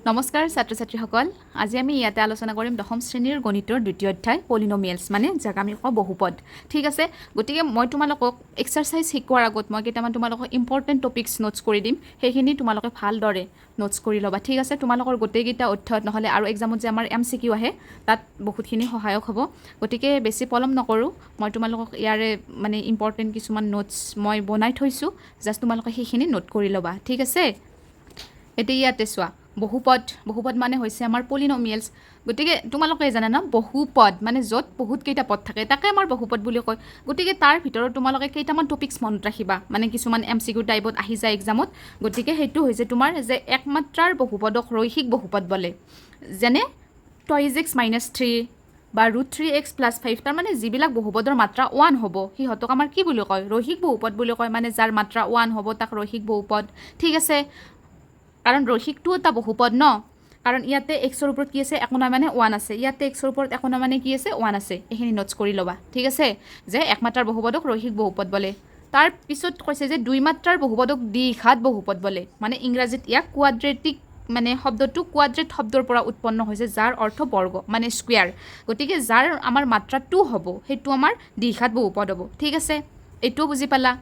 নমস্কাৰ ছাত্ৰ ছাত্ৰীসকল আজি আমি ইয়াতে আলোচনা কৰিম দশম শ্ৰেণীৰ গণিতৰ দ্বিতীয় অধ্যায় পলিনোমিয়েলছ মানে যাক আমি কওঁ বহুপদ ঠিক আছে গতিকে মই তোমালোকক এক্সাৰসাইজ শিকোৱাৰ আগত মই কেইটামান তোমালোকক ইম্পৰ্টেণ্ট টপিকছ নোটছ কৰি দিম সেইখিনি তোমালোকে ভালদৰে নোটছ কৰি ল'বা ঠিক আছে তোমালোকৰ গোটেইকেইটা অধ্যায়ত নহ'লে আৰু এক্সামত যে আমাৰ MCQ আহে তাত বহুতখিনি সহায়ক হ'ব গতিকে বেছি পলম নকৰোঁ মই তোমালোকক ইয়াৰে মানে ইম্পৰ্টেণ্ট কিছুমান নোটছ মই বনাই থৈছোঁ জাষ্ট তোমালোকে সেইখিনি নোট কৰি ল'বা ঠিক আছে এতিয়া ইয়াতে চোৱা বহুপদ মানে হৈছে আমাৰ পলিনোমিয়েলছ গতিকে তোমালোকে জানা না বহুপদ মানে য'ত বহুত কেইটা পদ থাকে তাকে আমাৰ বহুপদ বুলি কয় গতিকে তাৰ ভিতৰত তোমালোকে কেইটামান টপিকছ মনত ৰাখিবা মানে কিছুমান MCQ টাইপত আহি যায় এক্সামত গতিকে সেইটো হৈছে তোমাৰ যে একমাত্ৰাৰ বহুপদক ৰৈখিক বহুপদ বোলে যেনে 2x - 3 বা √3x + 5 তাৰ মানে যিবিলাক বহুপদৰ মাত্ৰা 1 হ'ব সিহঁতক আমাৰ কি বুলি কয় ৰৈখিক বহুপদ বুলি কয় মানে যাৰ মাত্ৰা 1 হ'ব তাক ৰৈখিক বহুপদ ঠিক আছে কাৰণ ৰৈখিকটো এটা বহুপদ ন কাৰণ ইয়াতে x ৰ ওপৰত কি আছে একো নাই মানে 1 আছে ইয়াতে x ৰ ওপৰত একো নাই মানে কি আছে 1 আছে এইখিনি নোটছ কৰি ল'বা ঠিক আছে যে একমাত্ৰাৰ বহুপদক ৰৈখিক বহুপদ বোলে তাৰ পিছত কৈছে যে দুই মাত্ৰাৰ বহুপদক দ্বিঘাত বহুপদ বোলে মানে ইংৰাজীত ইয়াক কোৱাড্ৰেটিক মানে শব্দটো কোৱাড্ৰেট শব্দৰ পৰা উৎপন্ন হৈছে যাৰ অৰ্থ বৰ্গ মানে স্কোয়াৰ গতিকে যাৰ আমাৰ মাত্ৰা 2 হ'ব সেইটো আমাৰ দ্বিঘাত বহুপদ হ'ব ঠিক আছে এইটো বুজি পালা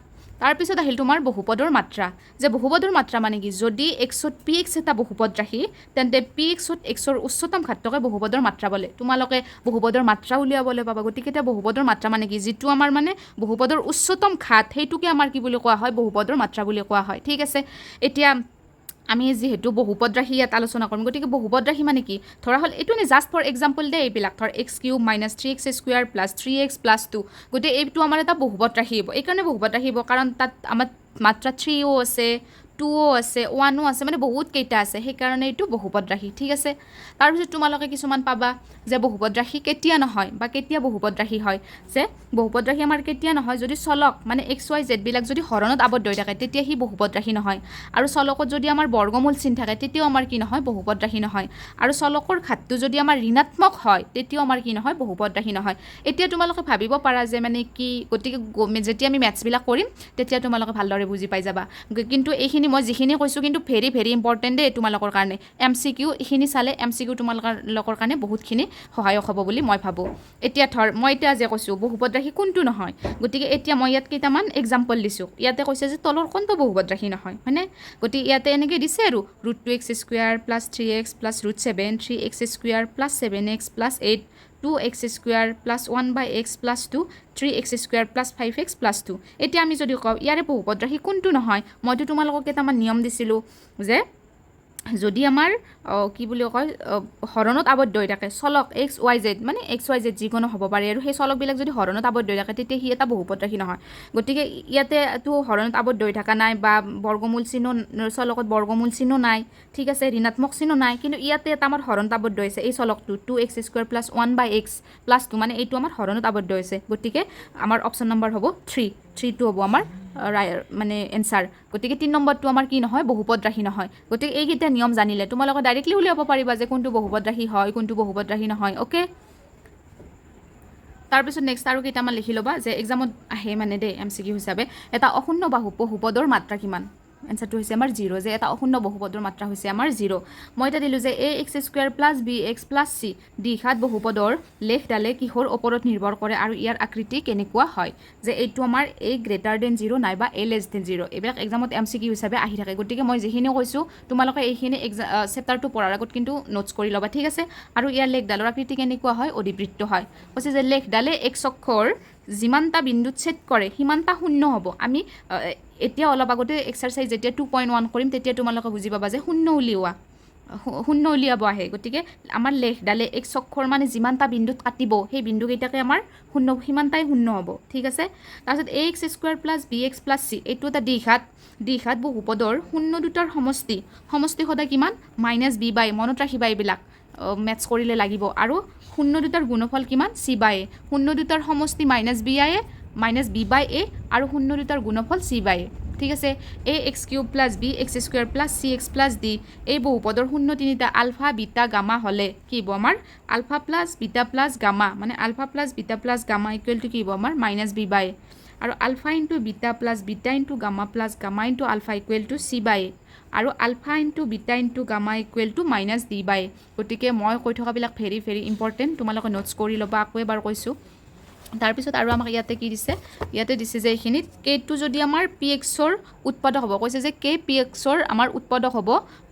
তাৰপিছত আহিল তোমাৰ বহুপদৰ মাত্ৰা যে বহুপদৰ মাত্ৰা মানে কি যদি xত px এটা বহুপদ ৰাখি তেন্তে pxত xৰ উচ্চতম ঘাতকে বহুপদৰ মাত্ৰা বোলে তোমালোকে বহুপদৰ মাত্ৰা উলিয়াবলৈ পাবা গতিকে এটা বহুপদৰ মাত্ৰা মানে কি যিটো আমাৰ মানে বহুপদৰ উচ্চতম ঘাত সেইটোকে আমাৰ কি বুলি কোৱা হয় বহুপদৰ মাত্ৰা বুলি কোৱা হয় ঠিক আছে এতিয়া আমি যেহেতু বহুপদ ৰাখি ইয়াত আলোচনা কৰিম গতিকে বহুপদ ৰাখি মানে কি ধৰা হ'ল এইটো নে জাষ্ট ফৰ এক্সাম্পল দে এইবিলাক ধৰ x³ - 3x² + 3x + 2 গতিকে এইটো আমাৰ এটা বহুপদ ৰাখিব এইকাৰণে বহুপদ ৰাখিব কাৰণ তাত আমাৰ মাত্ৰা 3ও আছে 2ও আছে 1ও আছে মানে বহুত কেইটা আছে সেইকাৰণে এইটো বহুপদ ৰাখি ঠিক আছে তাৰপিছত তোমালোকে কিছুমান পাবা যে বহুপদ ৰাখি কেতিয়া নহয় বা কেতিয়া বহুপদ ৰাখি হয় যে বহুপদ ৰাখি আমাৰ কেতিয়া নহয় যদি চলক মানে xyz বিলাক যদি হৰণত আবদ্ধ হৈ থাকে তেতিয়া সি বহুপদ ৰাখি নহয় আৰু চলকত যদি আমাৰ বৰ্গমূল চিন থাকে তেতিয়াও আমাৰ কি নহয় বহুপদ ৰাখি নহয় আৰু চলকৰ ঘাতটো যদি আমাৰ ঋণাত্মক হয় তেতিয়াও আমাৰ কি নহয় বহুপদ ৰাখি নহয় এতিয়া তোমালোকে ভাবিব পাৰা যে মানে কি গতিকে যেতিয়া আমি মেথছবিলাক কৰিম তেতিয়া তোমালোকে ভালদৰে বুজি পাই যাবা কিন্তু এইখিনি মই যিখিনি কৈছোঁ কিন্তু ভেৰি ভেৰি ইম্পৰ্টেণ্ট দেই তোমালোকৰ কাৰণে MCQ এইখিনি চালে MCQ তোমালোকৰ কাৰণে বহুতখিনি সহায়ক হ'ব বুলি মই ভাবোঁ এতিয়া ধৰ মই এতিয়া যে কৈছোঁ বহুপদ ৰাখি কোনটো নহয় গতিকে এতিয়া মই ইয়াত কেইটামান এক্সাম্পল দিছোঁ ইয়াতে কৈছে যে তলৰ কোনটো বহুপদ ৰাখি নহয় হয়নে গতিকে ইয়াতে এনেকৈ দিছে আৰু √2x² + 3x + √7 3x² + 7x + 8 2x² + 1/x + 2 3x² + 5x + 2 এতিয়া আমি যদি কওঁ ইয়াৰে বহুপদ ৰাখি কোনটো নহয় মইতো তোমালোকক কেইটামান নিয়ম দিছিলোঁ যে যদি আমাৰ কি বুলি কয় হৰণত আবদ্ধ হৈ থাকে চলক xyz মানে xyz যিকোনো হ'ব পাৰে আৰু সেই চলকবিলাক যদি হৰণত আবদ্ধ হৈ থাকে তেতিয়া সি এটা বহুপদ ৰাখি নহয় গতিকে ইয়াতেতো হৰণত আবদ্ধ হৈ থকা নাই বা বৰ্গমূল চিহ্ন চলকত বৰ্গমূল চিহ্ন নাই ঠিক আছে ঋণাত্মক চিহ্ন নাই কিন্তু ইয়াতে এটা আমাৰ হৰণত আবদ্ধ হৈছে এই চলকটো 2x² + 1/x + 2 মানে এইটো আমাৰ হৰণত আবদ্ধ হৈছে গতিকে আমাৰ অপশ্যন নম্বৰ হ'ব 3টো হ'ব আমাৰ মানে এনচাৰ গতিকে 3 নম্বৰটো আমাৰ কি নহয় বহুপদ ৰাখি নহয় গতিকে এইকেইটা নিয়ম জানিলে তোমালোকে ডাইৰেক্টলি উলিয়াব পাৰিবা যে কোনটো বহুপদ ৰাখি হয় কোনটো বহুপদ ৰাখি নহয় অ'কে তাৰপিছত নেক্সট আৰু কেইটামান লিখি ল'বা যে এক্সামত আহে মানে দেই MCQ হিচাপে এটা অশূন্য বহুপদৰ মাত্ৰা কিমান এনচাৰটো হৈছে আমাৰ 0 যে এটা অশূন্য বহুপদৰ মাত্ৰা হৈছে আমাৰ 0 মই এটা দিলোঁ যে ax² + bx + c দ্বিঘাত বহুপদৰ লেখডালে কিহৰ ওপৰত নিৰ্ভৰ কৰে আৰু ইয়াৰ আকৃতি কেনেকুৱা হয় যে এইটো আমাৰ a > 0 নাইবা a < 0 এইবিলাক এক্সামত MCQ হিচাপে আহি থাকে গতিকে মই যিখিনি কৈছোঁ তোমালোকে এইখিনি চেপ্টাৰটো পঢ়াৰ আগত কিন্তু নোটছ কৰি ল'বা ঠিক আছে আৰু ইয়াৰ লেখডালৰ আকৃতি কেনেকুৱা হয় অধিবৃত্ত হয় কৈছে যে লেখডালে x অক্ষৰ যিমানটা বিন্দুত ছেদ কৰে সিমানটা শূন্য হ'ব আমি এতিয়া অলপ আগতে এক্সাৰসাইজ যেতিয়া 2.1 কৰিম তেতিয়া তোমালোকে বুজি পাবা যে শূন্য উলিয়াব আহে গতিকে আমাৰ লেখডালে x অক্ষৰ মানে যিমানটা বিন্দুত কাটিব সেই বিন্দুকেইটাকে আমাৰ শূন্য সিমানটাই শূন্য হ'ব ঠিক আছে তাৰপিছত ax² + bx + c এইটো এটা দ্বিঘাত বহুপদৰ শূন্য দুটাৰ সমষ্টি সদায় কিমান -b/a মনত ৰাখিবা এইবিলাক মেথছ কৰিলে লাগিব আৰু শূন্য দুটাৰ গুণফল কিমান c/a শূন্য দুটাৰ সমষ্টি -b/a আৰু শূন্য দুটাৰ গুণফল c/a ঠিক আছে ax³ + bx² + cx + d এই বহুপদৰ শূন্য তিনিটা আলফা বিটা গামা হ'লে কি হ'ব আমাৰ আলফা + বিটা + গামা মানে আলফা + বিটা + গামা = কি হ'ব আমাৰ -b/a আৰু alpha * beta + beta * gamma + gamma * alpha = c/a আৰু alpha into beta into gamma equal to minus D by A গতিকে মই কৈ থকাবিলাক ভেৰি ভেৰি ইম্পৰ্টেণ্ট তোমালোকে নোটছ কৰি ল'বা আকৌ এবাৰ কৈছোঁ তাৰপিছত আৰু আমাক ইয়াতে কি দিছে ইয়াতে দিছে যে এইখিনিত কেটো যদি আমাৰ পি এক্সৰ উৎপাদক হ'ব কৈছে যে কে পি এক্সৰ আমাৰ উৎপাদক হ'ব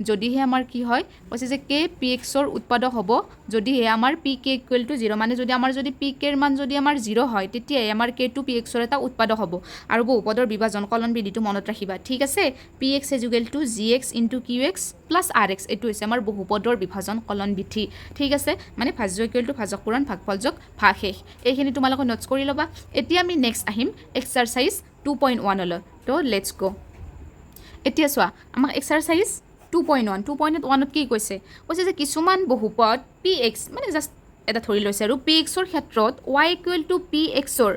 যদিহে আমাৰ কি হয় কৈছে যে কে পি এক্সৰ উৎপাদক হ'ব যদিহে আমাৰ পি কে ইকুৱেল টু 0 মানে যদি আমাৰ যদি পি কেৰ মান যদি আমাৰ 0 হয় তেতিয়াহে আমাৰ কে টু পি এক্সৰ এটা উৎপাদক হ'ব আৰু বহুপদৰ বিভাজন কলন বিধিটো মনত ৰাখিবা ঠিক আছে P X equal to G X into Q X plus R X এইটো হৈছে আমাৰ বহুপদৰ বিভাজন কলন বিধি ঠিক আছে মানে ভাজ্য ইকুৱেল টু ভাজক পূৰণ ভাগফল যোগ ভাগশেষ এইখিনি তোমালোকে নোটছ কৰি ল'বা এতিয়া আমি নেক্সট আহিম এক্সাৰচাইজ 2.1 লৈ তো লেটছ গো এতিয়া চোৱা আমাক এক্সাৰচাইজ 2.1 কি কৈছে যে কিছুমান বহুপদ পি এক্স মানে জাষ্ট এটা ধৰি লৈছে আৰু পি এক্সৰ ক্ষেত্ৰত ৱাই ইকুৱেল টু পি এক্সৰ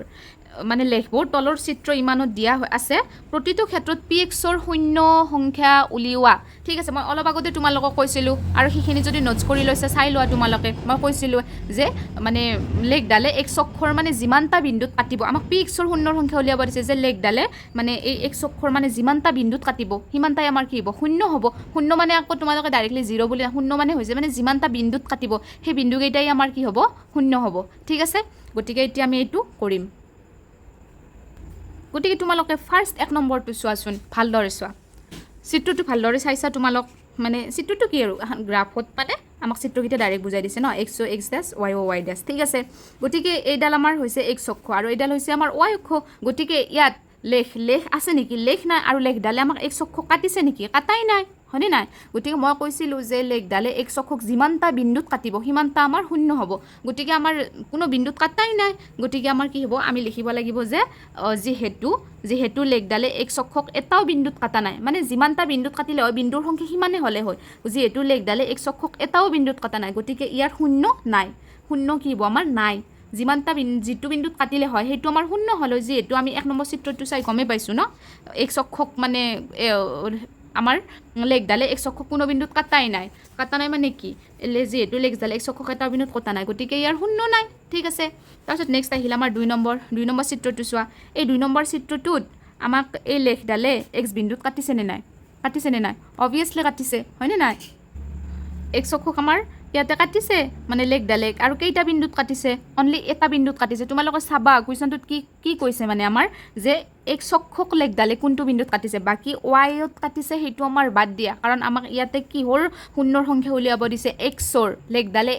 মানে লেখবোৰ তলৰ চিত্ৰ ইমানত দিয়া আছে প্ৰতিটো ক্ষেত্ৰত পি এক্সৰ শূন্য সংখ্যা উলিওৱা ঠিক আছে মই অলপ আগতে তোমালোকক কৈছিলোঁ আৰু সেইখিনি যদি নোটছ কৰি লৈছে চাই লোৱা তোমালোকে মই কৈছিলোঁ যে মানে লেখডালে এক্স অক্ষৰ মানে যিমানটা বিন্দুত কাটিব আমাক পি এক্সৰ শূন্যৰ সংখ্যা উলিয়াব দিছে যে লেখডালে মানে এই এক্স অক্ষৰ মানে যিমানটা বিন্দুত কাটিব সিমানটাই আমাৰ কি হ'ব শূন্য হ'ব শূন্য মানে আকৌ তোমালোকে ডাইৰেক্টলি 0 বুলি শূন্য মানে হৈছে মানে যিমানটা বিন্দুত কাটিব সেই বিন্দুকেইটাই আমাৰ কি হ'ব শূন্য হ'ব ঠিক আছে গতিকে এতিয়া আমি এইটো কৰিম গতিকে তোমালোকে ফাৰ্ষ্ট 1 নম্বৰটো চোৱাচোন ভালদৰে চোৱা চিত্ৰটো ভালদৰে চাইছা তোমালোক মানে চিত্ৰটো কি আৰু গ্ৰাফত মানে আমাক চিত্ৰকেইটা ডাইৰেক্ট বুজাই দিছে ন এক্স অ' এক্স ডেছ ৱাই অ' ৱাই ডেছ ঠিক আছে গতিকে এইডাল আমাৰ হৈছে এক্স অক্ষ আৰু এইডাল হৈছে আমাৰ ৱাই অক্ষ গতিকে ইয়াত লেখ আছে নেকি লেখ নাই আৰু লেখডালে আমাক এক্স অক্ষ কাটিছে নেকি কাটাই নাই হয়নে নাই গতিকে মই কৈছিলোঁ যে লেখডালে এক্স অক্ষক যিমানটা বিন্দুত কাটিব সিমানটা আমাৰ শূন্য হ'ব গতিকে আমাৰ কোনো বিন্দুত কাটাই নাই গতিকে আমাৰ কি হ'ব আমি লিখিব লাগিব যে যিহেতু লেখডালে এক্স অক্ষক এটাও বিন্দুত কাটা নাই মানে যিমানটা বিন্দুত কাটিলে হয় বিন্দুৰ সংখ্যা সিমানে হ'লে হয় যিহেতু লেখডালে এক্স অক্ষক এটাও বিন্দুত কাটা নাই গতিকে ইয়াৰ শূন্য নাই শূন্য কি হ'ব আমাৰ নাই যিমানটা যিটো বিন্দুত কাটিলে হয় সেইটো আমাৰ শূন্য হ'লে যিহেতু আমি 1 নম্বৰ চিত্ৰটো চাই গমেই পাইছোঁ ন এক্স অক্ষক মানে আমাৰ লেখডালে এক্স অক্ষক কোনো বিন্দুত কাটা নাই মানে কি যিহেতু লেখডালে এক্স অক্ষক এটা বিন্দুত কটা নাই গতিকে ইয়াৰ শূন্য নাই ঠিক আছে তাৰপিছত নেক্সট আহিল আমাৰ 2 নম্বৰ চিত্ৰটো চোৱা এই 2 নম্বৰ চিত্ৰটোত আমাক এই লেখডালে এক্স বিন্দুত কাটিছেনে নাই অবভিয়াছলি কাটিছে হয়নে নাই এক্স অক্ষক আমাৰ ইয়াতে কাটিছে মানে লেখডালে আৰু কেইটা বিন্দুত কাটিছে অনলি এটা বিন্দুত কাটিছে তোমালোকে চাবা কুৱেশ্যনটোত কি কৈছে মানে আমাৰ যে এক্স অক্ষক লেখডালে কোনটো বিন্দুত কাটিছে বাকী ৱাইত কাটিছে সেইটো আমাৰ বাদ দিয়া কাৰণ আমাক ইয়াতে কিহৰ শূন্যৰ সংখ্যা উলিয়াব দিছে এক্সৰ লেখডালে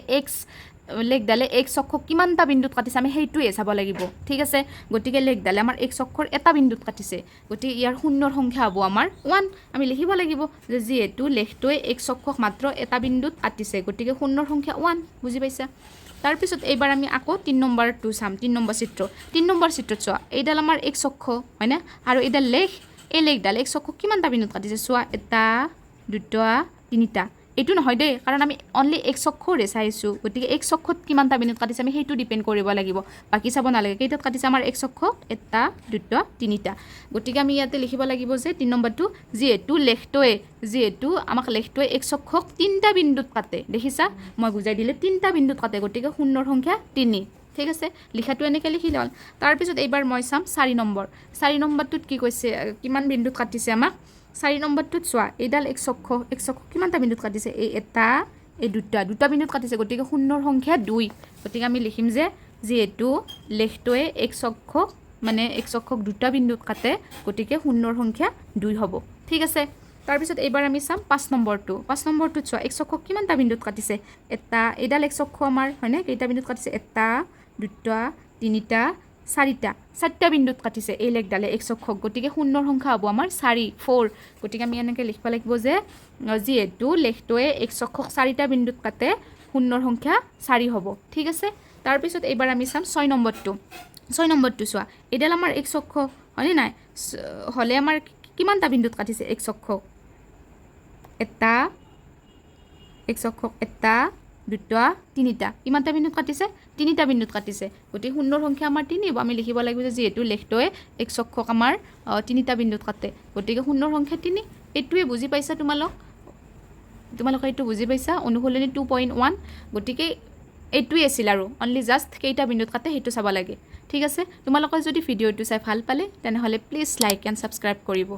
এক্স অক্ষক কিমানটা বিন্দুত কাটিছে আমি সেইটোৱে চাব লাগিব ঠিক আছে গতিকে লেখডালে আমাৰ এক্স অক্ষৰ এটা বিন্দুত কাটিছে গতিকে ইয়াৰ শূন্যৰ সংখ্যা হ'ব আমাৰ 1 আমি লিখিব লাগিব যে যিহেতু লেখটোৱে এক্স অক্ষক মাত্ৰ এটা বিন্দুত কাটিছে গতিকে শূন্যৰ সংখ্যা 1 বুজি পাইছা তাৰপিছত এইবাৰ আমি আকৌ 3 নম্বৰটো চাম 3 নম্বৰ চিত্ৰত চোৱা এইডাল আমাৰ এক্স অক্ষ হয়নে আৰু এইডাল এই লেখডাল এক্স অক্ষক কিমানটা বিন্দুত কাটিছে চোৱা 1 2 3 এইটো নহয় দেই কাৰণ আমি অনলি এক্স অক্ষৰে চাইছোঁ গতিকে এক্স অক্ষত কিমানটা বিন্দুত কাটিছে আমি সেইটো ডিপেণ্ড কৰিব লাগিব বাকী চাব নালাগে কেইটাত কাটিছে আমাৰ এক্স অক্ষক 1 2 3 গতিকে আমি ইয়াতে লিখিব লাগিব যে 3 নম্বৰটো যিহেতু আমাক লেখটোৱে এক্স অক্ষক 3টা বিন্দুত কাটে দেখিছা মই বুজাই দিলে 3টা বিন্দুত কাটে গতিকে শূন্যৰ সংখ্যা 3 ঠিক আছে লিখাটো এনেকৈ লিখি ল'ল তাৰপিছত এইবাৰ মই চাম 4 নম্বৰটোত কি কৈছে কিমান বিন্দুত কাটিছে আমাক 4 নম্বৰটোত চোৱা এইডাল এক্স অক্ষ কিমানটা বিন্দুত কাটিছে এই 1 2 বিন্দুত কাটিছে গতিকে শূন্যৰ সংখ্যা 2 গতিকে আমি লিখিম যে যিহেতু লেখটোৱে এক্স অক্ষক 2টা বিন্দুত কাটে গতিকে শূন্যৰ সংখ্যা 2 হ'ব ঠিক আছে তাৰপিছত এইবাৰ আমি চাম 5 নম্বৰটোত চোৱা এক্স অক্ষক কিমানটা বিন্দুত কাটিছে এইডাল এক্স অক্ষ আমাৰ হয়নে কেইটা বিন্দুত কাটিছে 1 2 3 4টা বিন্দুত কাটিছে এই লেখডালে এক্স অক্ষক গতিকে শূন্যৰ সংখ্যা হ'ব আমাৰ 4 গতিকে আমি এনেকৈ লিখিব লাগিব যে যিহেতু লেখটোৱে এক্স অক্ষক 4টা বিন্দুত কাটে শূন্যৰ সংখ্যা 4 হ'ব ঠিক আছে তাৰপিছত এইবাৰ আমি চাম 6 নম্বৰটো চোৱা এইডাল আমাৰ এক্স অক্ষ হয়নে নাই হ'লে আমাৰ কিমানটা বিন্দুত কাটিছে এক্স অক্ষক 1 2 3 কিমানটা বিন্দুত কাটিছে 3টা বিন্দুত কাটিছে গতিকে শূন্যৰ সংখ্যা আমাৰ 3 হ'ব আমি লিখিব লাগিব যে যিহেতু লেখটোৱে এক্স অক্ষক আমাৰ 3টা বিন্দুত কাটে গতিকে শূন্যৰ সংখ্যা 3 এইটোৱে বুজি পাইছা তোমালোকে এইটো বুজি পাইছা অনুশীলনী 2.1 গতিকে এইটোৱে আছিল আৰু অনলি জাষ্ট কেইটা বিন্দুত কাটে সেইটো চাব লাগে ঠিক আছে তোমালোকে যদি ভিডিঅ'টো চাই ভাল পালে তেনেহ'লে প্লিজ লাইক এণ্ড ছাবস্ক্ৰাইব কৰিব